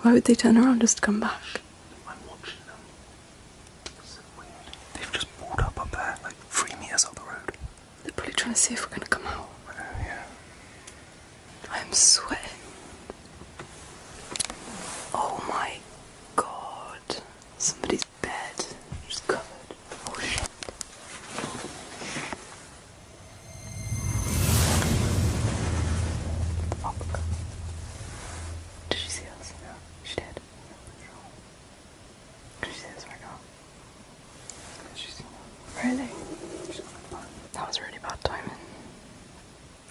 Why would they turn around just to come back? I'm watching them. It's so weird. They've just pulled up there, like 3 meters up the road. They're probably trying to see if we're gonna come out. Yeah. I'm sweating. Oh my god. Somebody's bed just covered. Oh shit. Fuck. Did she see us? Yeah. She did. Did she see us right now? She's seen Really? That was really bad timing.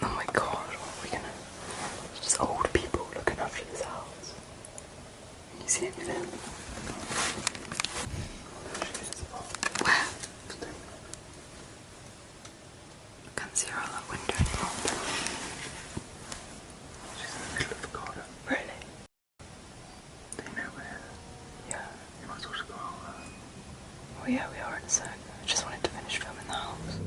Oh my god, what are we gonna... It's just old people looking after this house. Can you see anything? Where? I can't see her out that window anymore. She's in the middle of the garden. Really? Do you know where? Yeah. You might as well just go out there. Oh yeah, we are in a sec. I just wanted to finish filming the house.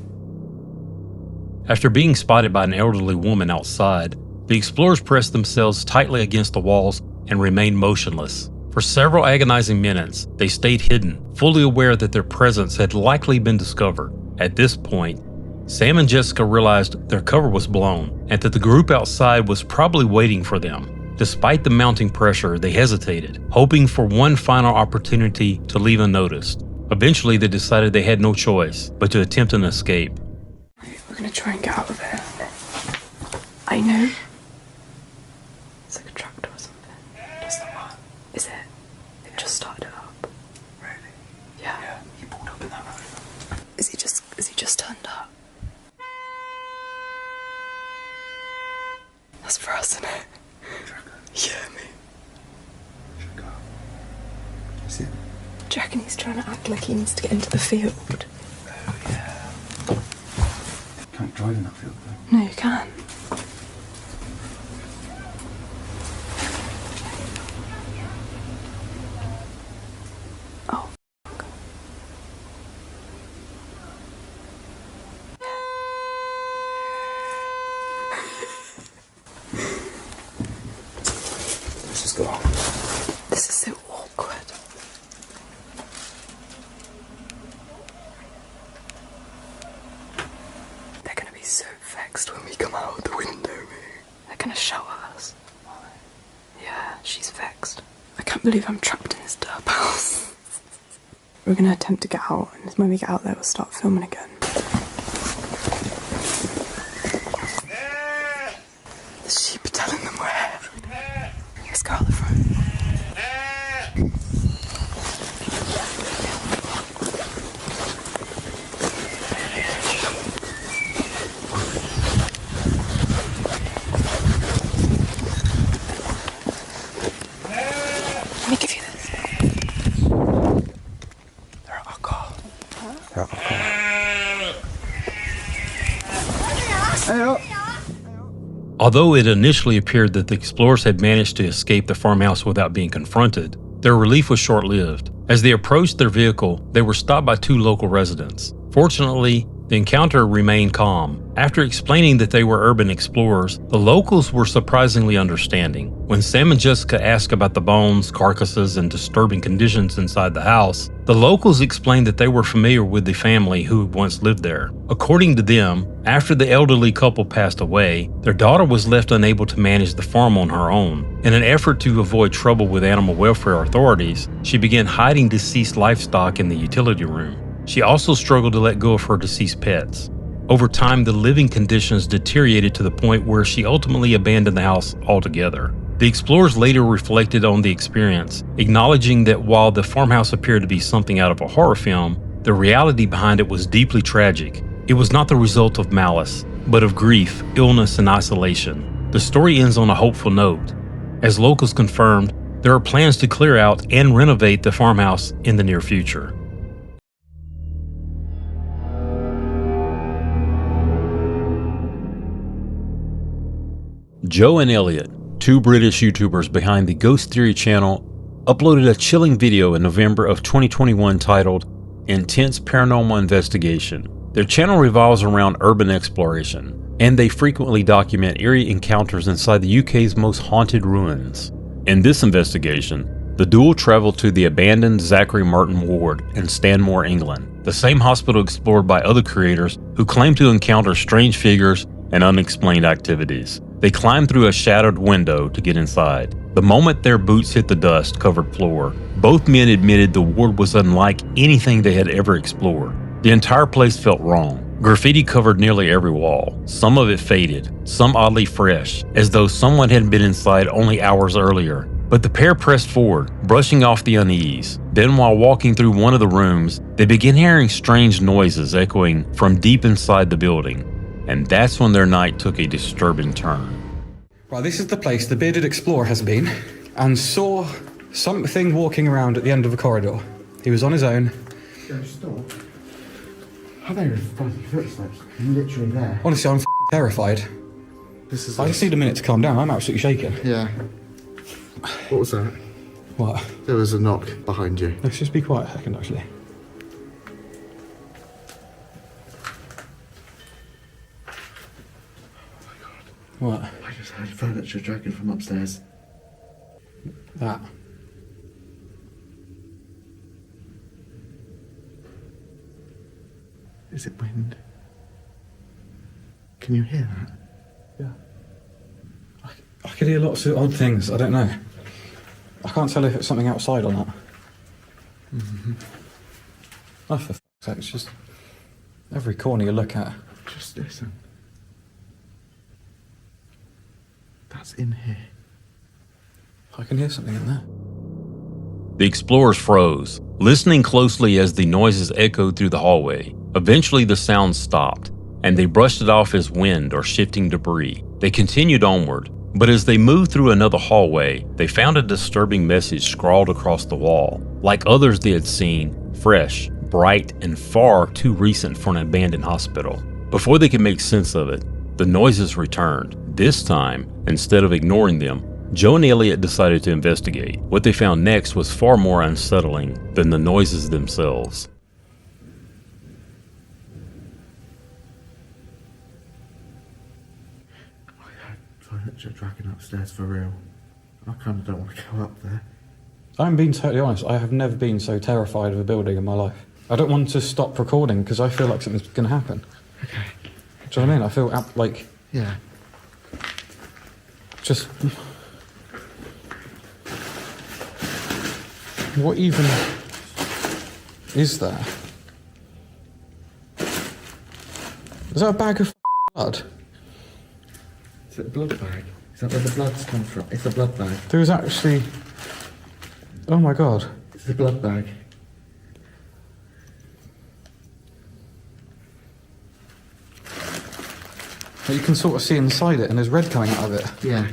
After being spotted by an elderly woman outside, the explorers pressed themselves tightly against the walls and remained motionless. For several agonizing minutes, they stayed hidden, fully aware that their presence had likely been discovered. At this point, Sam and Jessica realized their cover was blown and that the group outside was probably waiting for them. Despite the mounting pressure, they hesitated, hoping for one final opportunity to leave unnoticed. Eventually, they decided they had no choice but to attempt an escape. We're gonna try and get out of here. I know. It's like a tractor or something. Does that work? Is it? They've just started it up. Really? Yeah. He pulled up in that road. Is he just turned up? That's for us, isn't it? Yeah, me. Should we go? See him? Do you reckon he's trying to act like he needs to get into the field? Oh, yeah. You can't drive in that field, though. No, you can. Oh, fuck. Let's just go out. This is so awkward. They're gonna be so vexed when we come out the window. They're gonna shout at us. Yeah, she's vexed. I can't believe I'm trapped in this derp house. We're gonna attempt to get out, and when we get out there, we'll start filming again. The sheep are telling them where. Let's go out the front. Let me give you this. They're at our car. They're at our car. Although it initially appeared that the explorers had managed to escape the farmhouse without being confronted, their relief was short-lived. As they approached their vehicle, they were stopped by 2 local residents. Fortunately, the encounter remained calm. After explaining that they were urban explorers, the locals were surprisingly understanding. When Sam and Jessica asked about the bones, carcasses, and disturbing conditions inside the house, the locals explained that they were familiar with the family who had once lived there. According to them, after the elderly couple passed away, their daughter was left unable to manage the farm on her own. In an effort to avoid trouble with animal welfare authorities, she began hiding deceased livestock in the utility room. She also struggled to let go of her deceased pets. Over time, the living conditions deteriorated to the point where she ultimately abandoned the house altogether. The explorers later reflected on the experience, acknowledging that while the farmhouse appeared to be something out of a horror film, the reality behind it was deeply tragic. It was not the result of malice, but of grief, illness, and isolation. The story ends on a hopeful note. As locals confirmed, there are plans to clear out and renovate the farmhouse in the near future. Joe and Elliot, 2 British YouTubers behind the Ghost Theory channel, uploaded a chilling video in November of 2021 titled Intense Paranormal Investigation. Their channel revolves around urban exploration, and they frequently document eerie encounters inside the UK's most haunted ruins. In this investigation, the duo traveled to the abandoned Zachary Martin ward in Stanmore, England, the same hospital explored by other creators who claimed to encounter strange figures and unexplained activities. They climbed through a shadowed window to get inside. The moment their boots hit the dust-covered floor, both men admitted the ward was unlike anything they had ever explored. The entire place felt wrong. Graffiti covered nearly every wall, some of it faded, some oddly fresh, as though someone had been inside only hours earlier. But the pair pressed forward, brushing off the unease. Then while walking through one of the rooms, they began hearing strange noises echoing from deep inside the building. And that's when their night took a disturbing turn. Right, this is the place the bearded explorer has been and saw something walking around at the end of a corridor. He was on his own. How they were fuzzy footsteps? Literally there. Honestly, I'm f***ing terrified. I just need a minute to calm down. I'm absolutely shaking. Yeah. What was that? What? There was a knock behind you. Let's just be quiet a second, actually. What? I just heard furniture dragging from upstairs. That. Is it wind? Can you hear that? Yeah. I could hear lots of odd things. I don't know. I can't tell if it's something outside or not. Mm-hmm. Oh, for f***'s sake, it's just every corner you look at. Just listen. That's in here. I can hear something in there. The explorers froze, listening closely as the noises echoed through the hallway. Eventually the sound stopped, and they brushed it off as wind or shifting debris. They continued onward, but as they moved through another hallway, they found a disturbing message scrawled across the wall. Like others they had seen, fresh, bright, and far too recent for an abandoned hospital. Before they could make sense of it, the noises returned. This time, instead of ignoring them, Joe and Elliot decided to investigate. What they found next was far more unsettling than the noises themselves. I had furniture dragging upstairs for real. I kind of don't want to go up there. I'm being totally honest, I have never been so terrified of a building in my life. I don't want to stop recording because I feel like something's going to happen. Okay. Do you know what I mean? I feel like... Yeah. Just... What even is there? Is that a bag of blood? Is it a blood bag? Is that where the blood's come from? It's a blood bag. There was actually... Oh my god. It's a blood bag. You can sort of see inside it and there's red coming out of it. Yeah.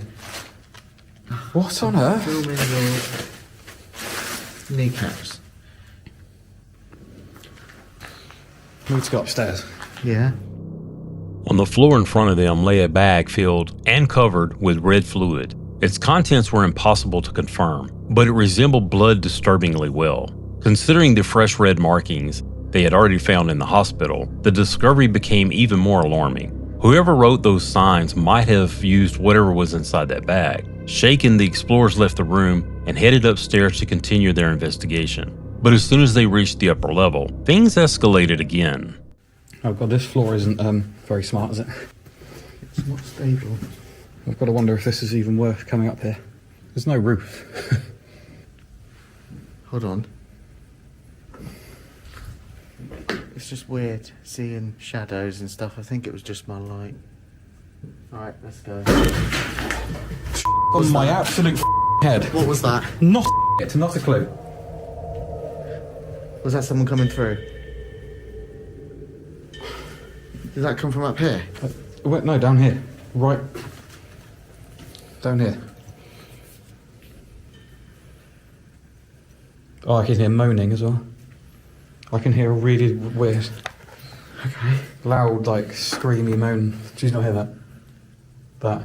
What on earth? Filming your kneecaps. We need to go upstairs. Yeah. On the floor in front of them lay a bag filled and covered with red fluid. Its contents were impossible to confirm, but it resembled blood disturbingly well. Considering the fresh red markings they had already found in the hospital, the discovery became even more alarming. Whoever wrote those signs might have used whatever was inside that bag. Shaken, the explorers left the room and headed upstairs to continue their investigation. But as soon as they reached the upper level, things escalated again. Oh god, this floor isn't very smart, is it? It's not stable. I've got to wonder if this is even worth coming up here. There's no roof. Hold on. It's just weird seeing shadows and stuff. I think it was just my light. Alright, let's go. On my absolute head. What was that? Not a clue. Was that someone coming through? Did that come from up here? Wait, no, down here. Right. Down here. Oh, I can hear moaning as well. I can hear a really weird, loud, like, screamy moan. Did you not hear that? That.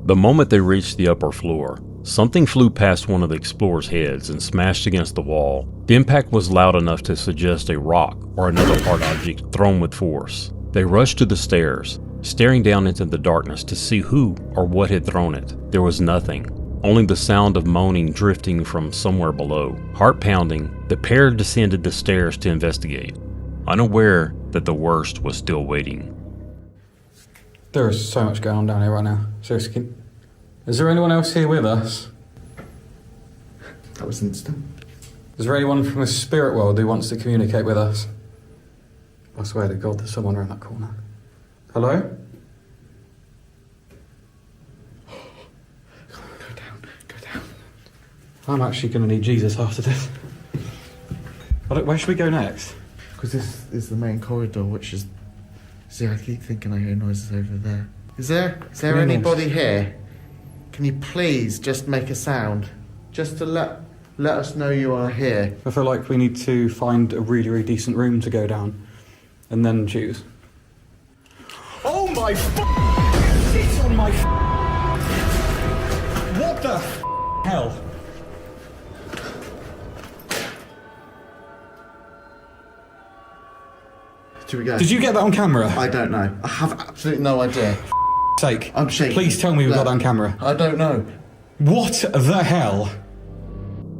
The moment they reached the upper floor, something flew past one of the explorers' heads and smashed against the wall. The impact was loud enough to suggest a rock or another hard object thrown with force. They rushed to the stairs, staring down into the darkness to see who or what had thrown it. There was nothing. only the sound of moaning drifting from somewhere below. Heart pounding, the pair descended the stairs to investigate, unaware that the worst was still waiting. There is so much going on down here right now. Seriously, is there anyone else here with us? That was instant. Is there anyone from the spirit world who wants to communicate with us? I swear to God, there's someone around that corner. Hello? Go down. I'm actually going to need Jesus after this. Where should we go next? Because this is the main corridor, which is... See, I keep thinking I hear noises over there. Is there anybody here? Can you please just make a sound? Just to let us know you are here. I feel like we need to find a really, really decent room to go down and then choose. Oh my It's on my What the hell? Should we go? Did you get that on camera? I don't know. I have absolutely no idea. Sake. I'm shaking. Please tell me we got that on camera. I don't know. What the hell?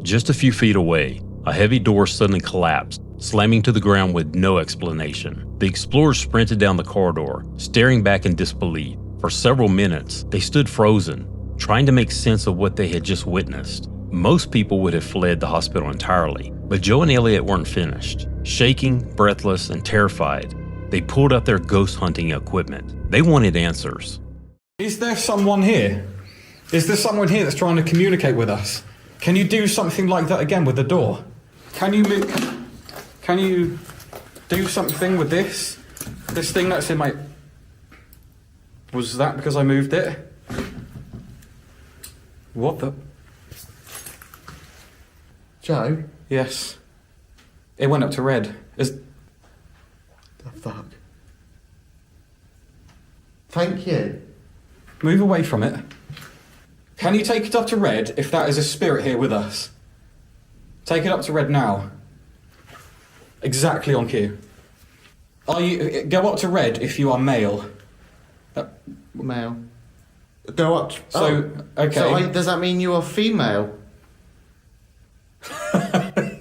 Just a few feet away, a heavy door suddenly collapsed, slamming to the ground with no explanation. The explorers sprinted down the corridor, staring back in disbelief. For several minutes, they stood frozen, trying to make sense of what they had just witnessed. Most people would have fled the hospital entirely, but Joe and Elliot weren't finished. Shaking, breathless, and terrified, they pulled out their ghost hunting equipment. They wanted answers. Is there someone here? Is there someone here that's trying to communicate with us? Can you do something like that again with the door? Can you do something with this? This thing that's in my... Was that because I moved it? What the... Joe? Yes. It went up to red. The fuck? Thank you. Move away from it. Can you take it up to red if that is a spirit here with us? Take it up to red now. Exactly on cue. Go up to red if you are male. Male. Go up. Okay. So does that mean you are female?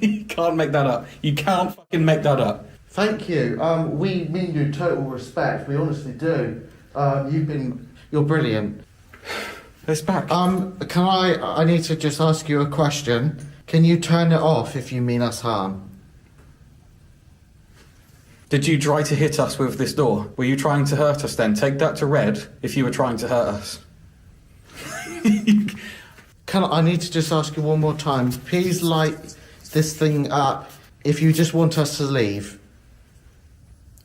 You can't make that up. You can't fucking make that up. Thank you. We mean you total respect. We honestly do. You're brilliant. It's back. I need to just ask you a question. Can you turn it off if you mean us harm? Did you try to hit us with this door? Were you trying to hurt us then? Take that to red if you were trying to hurt us. I need to just ask you one more time. Please light this thing up if you just want us to leave.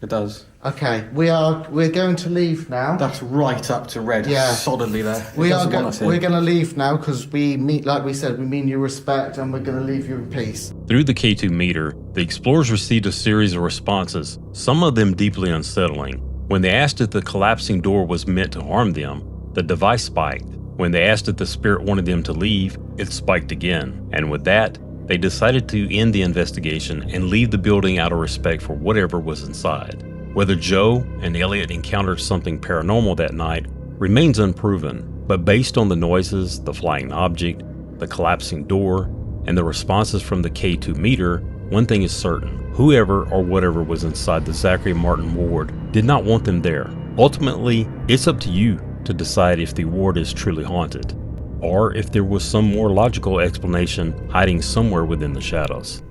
It does. Okay, we're going to leave now. That's right up to red. Yeah. Solidly there. We're going to leave now because we mean you respect and we're going to leave you in peace. Through the K2 meter, the explorers received a series of responses, some of them deeply unsettling. When they asked if the collapsing door was meant to harm them, the device spiked. When they asked if the spirit wanted them to leave, it spiked again. And with that, they decided to end the investigation and leave the building out of respect for whatever was inside. Whether Joe and Elliot encountered something paranormal that night remains unproven, but based on the noises, the flying object, the collapsing door, and the responses from the K2 meter, one thing is certain: whoever or whatever was inside the Zachary Martin ward did not want them there. Ultimately, it's up to you to decide if the ward is truly haunted, or if there was some more logical explanation hiding somewhere within the shadows.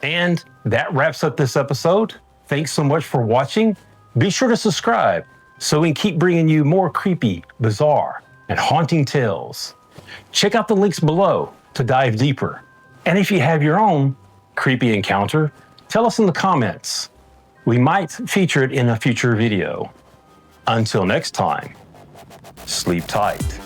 And that wraps up this episode. Thanks so much for watching. Be sure to subscribe so we can keep bringing you more creepy, bizarre, and haunting tales. Check out the links below to dive deeper. And if you have your own creepy encounter, tell us in the comments. We might feature it in a future video. Until next time, sleep tight.